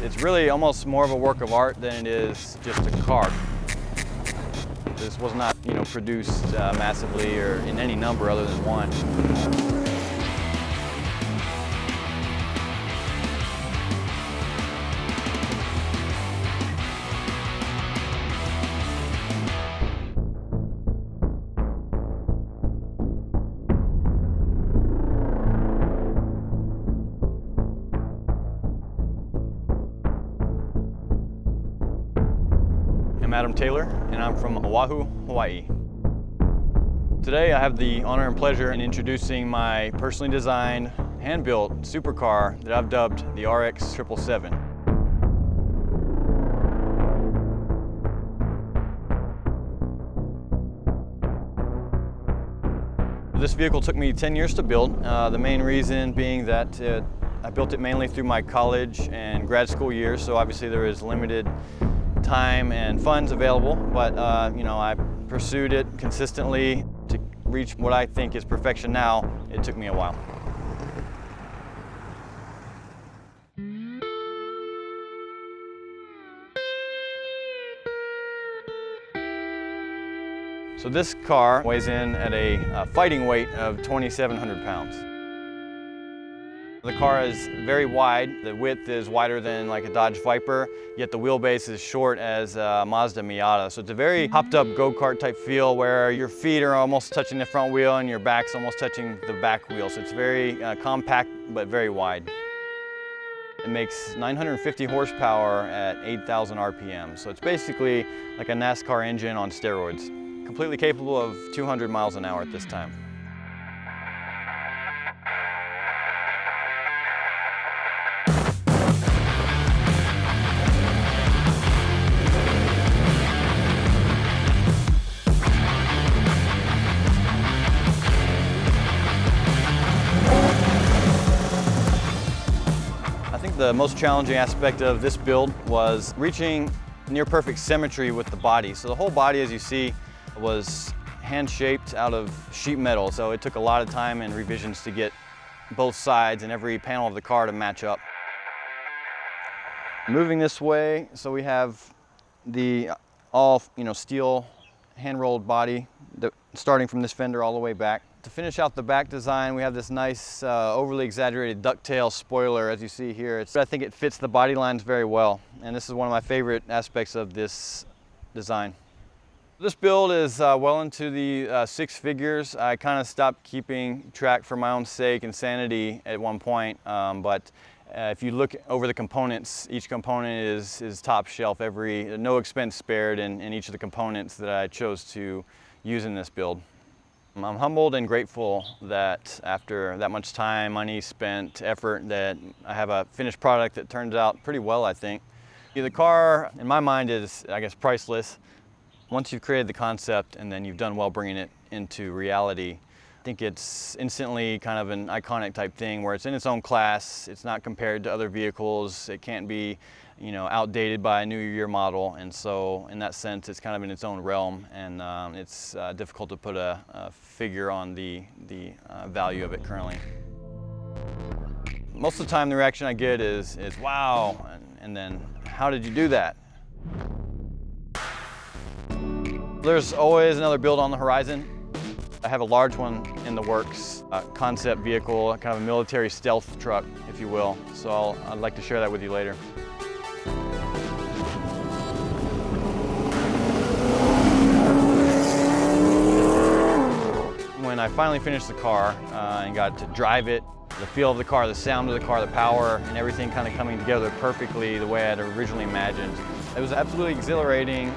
It's really almost more of a work of art than it is just a car. This was not, produced massively or in any number other than one. I'm Adam Taylor, and I'm from Oahu, Hawaii. Today I have the honor and pleasure in introducing my personally designed, hand-built supercar that I've dubbed the RX 777. This vehicle took me 10 years to build, the main reason being that I built it mainly through my college and grad school years, so obviously there is limited time and funds available, but I pursued it consistently to reach what I think is perfection now. It took me a while. So this car weighs in at a fighting weight of 2,700 pounds. The car is very wide. The width is wider than like a Dodge Viper, yet the wheelbase is short as a Mazda Miata. So it's a very hopped up go-kart type feel where your feet are almost touching the front wheel and your back's almost touching the back wheel. So it's very compact but very wide. It makes 950 horsepower at 8,000 RPM. So it's basically like a NASCAR engine on steroids. Completely capable of 200 miles an hour at this time. The most challenging aspect of this build was reaching near perfect symmetry with the body. So the whole body, as you see, was hand-shaped out of sheet metal. So it took a lot of time and revisions to get both sides and every panel of the car to match up. Moving this way, so we have the all steel hand-rolled body, starting from this fender all the way back. To finish out the back design, we have this nice overly exaggerated ducktail spoiler, as you see here. I think it fits the body lines very well, and this is one of my favorite aspects of this design. This build is well into the six figures. I kind of stopped keeping track for my own sake and sanity at one point, but if you look over the components, each component is top shelf. No expense spared in each of the components that I chose to use in this build. I'm humbled and grateful that after that much time, money spent, effort, that I have a finished product that turns out pretty well, I think. The car, in my mind, is, I guess, priceless. Once you've created the concept and then you've done well bringing it into reality, I think it's instantly kind of an iconic type thing where it's in its own class. It's not compared to other vehicles. It can't be outdated by a new year model, and so in that sense it's kind of in its own realm, and it's difficult to put a figure on the value of it currently. Most of the time the reaction I get is wow, and then how did you do that? There's always another build on the horizon. I have a large one in the works, a concept vehicle, kind of a military stealth truck, if you will, so I'd like to share that with you later. When I finally finished the car and got to drive it, the feel of the car, the sound of the car, the power, and everything kind of coming together perfectly the way I'd originally imagined, it was absolutely exhilarating.